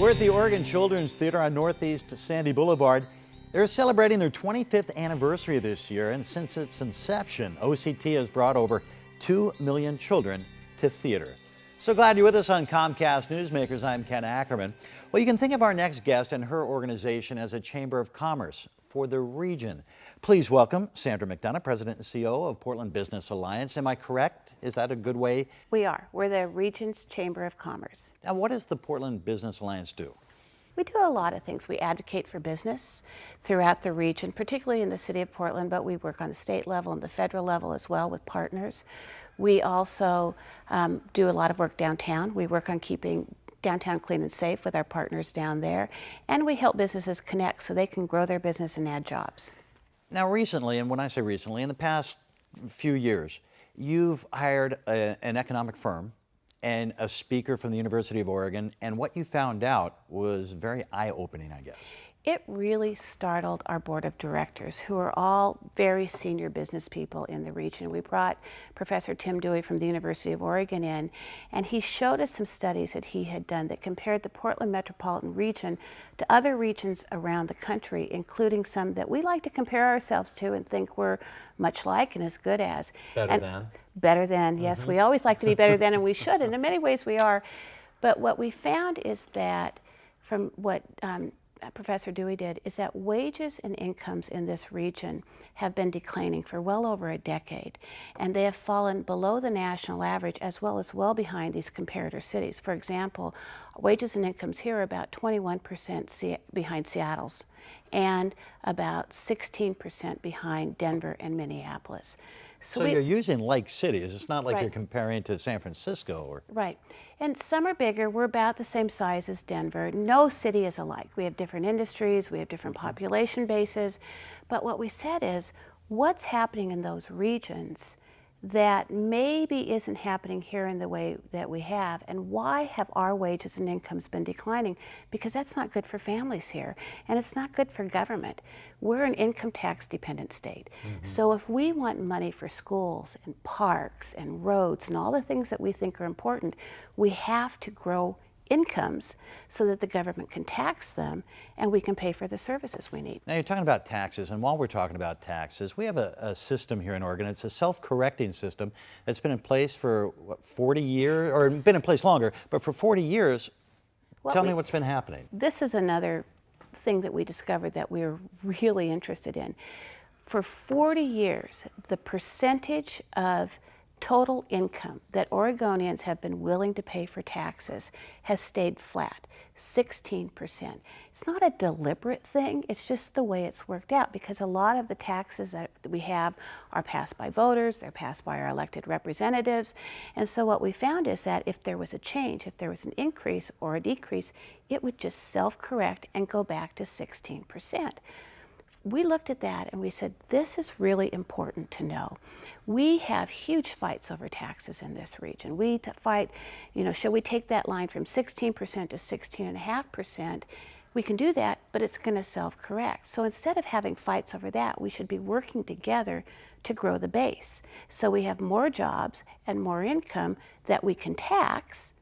We're at the Oregon Children's Theater on Northeast Sandy Boulevard. They're celebrating their 25th anniversary this year, and since its inception, OCT has brought over 2 million children to theater. So glad you're with us on Comcast Newsmakers. I'm Ken Ackerman. Well, you can think of our next guest and her organization as a Chamber of Commerce for the region. Please welcome Sandra McDonough, President and CEO of Portland Business Alliance. Am I correct? Is that a good way? We are. We're the region's Chamber of Commerce. Now, what does the Portland Business Alliance do? We do a lot of things. We advocate for business throughout the region, particularly in the city of Portland, but we work on the state level and the federal level as well with partners. We also do a lot of work downtown. We work on keeping downtown clean and safe with our partners down there, and we help businesses connect so they can grow their business and add jobs. Now recently, and when I say recently, in the past few years, you've hired an economic firm and a speaker from the University of Oregon, and what you found out was very eye-opening, I guess. It really startled our board of directors, who are all very senior business people in the region. We brought Professor Tim Dewey from the University of Oregon in, and he showed us some studies that he had done that compared the Portland metropolitan region to other regions around the country, including some that we like to compare ourselves to and think we're much like and as good as. Better than, yes. We always like to be better than, and we should, and in many ways we are. But what we found is that, from what Professor Dewey did, is that wages and incomes in this region have been declining for well over a decade, and they have fallen below the national average as well as well behind these comparator cities. For example, wages and incomes here are about 21% behind Seattle's and about 16% behind Denver and Minneapolis. So you're using like cities. It's not like Right. You're comparing to San Francisco or... Right. And some are bigger. We're about the same size as Denver. No city is alike. We have different industries, we have different population bases. But what we said is, what's happening in those regions that maybe isn't happening here in the way that we have, and why have our wages and incomes been declining? Because that's not good for families here, and it's not good for government. We're an income tax dependent state. So if we want money for schools and parks and roads and all the things that we think are important, we have to grow incomes so that the government can tax them and we can pay for the services we need. Now you're talking about taxes, and while we're talking about taxes, we have a system here in Oregon. It's a self-correcting system that's been in place for, what, 40 years, or been in place longer, but for 40 years. Tell me what's been happening. This is another thing that we discovered that we were really interested in. For 40 years, the percentage of total income that Oregonians have been willing to pay for taxes has stayed flat, 16%. It's not a deliberate thing, it's just the way it's worked out, because a lot of the taxes that we have are passed by voters, they're passed by our elected representatives, and so what we found is that if there was a change, if there was an increase or a decrease, it would just self-correct and go back to 16%. We looked at that and we said, this is really important to know. We have huge fights over taxes in this region. We fight, should we take that line from 16% to 16.5%? We can do that, but it's going to self-correct. So instead of having fights over that, we should be working together to grow the base. So we have more jobs and more income that we can tax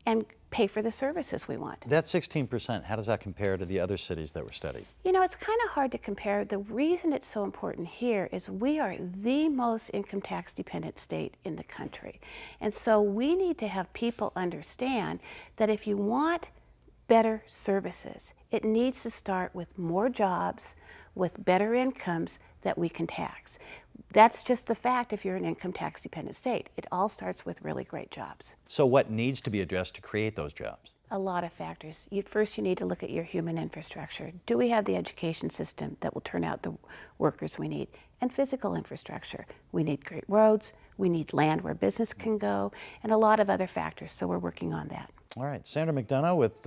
and pay for the services we want. That 16%, how does that compare to the other cities that were studied? It's kind of hard to compare. The reason it's so important here is we are the most income tax dependent state in the country. And so we need to have people understand that if you want better services, it needs to start with more jobs, with better incomes that we can tax. That's just the fact if you're an income tax dependent state. It all starts with really great jobs. So what needs to be addressed to create those jobs? A lot of factors. First, you need to look at your human infrastructure. Do we have the education system that will turn out the workers we need? And physical infrastructure. We need great roads, we need land where business can go, and a lot of other factors, so we're working on that. All right, Sandra McDonough with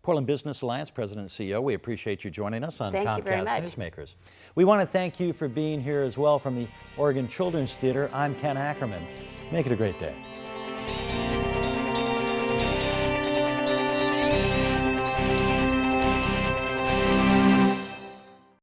Portland Business Alliance, President and CEO. We appreciate you joining us on Comcast Newsmakers. We want to thank you for being here as well from the Oregon Children's Theater. I'm Ken Ackerman. Make it a great day.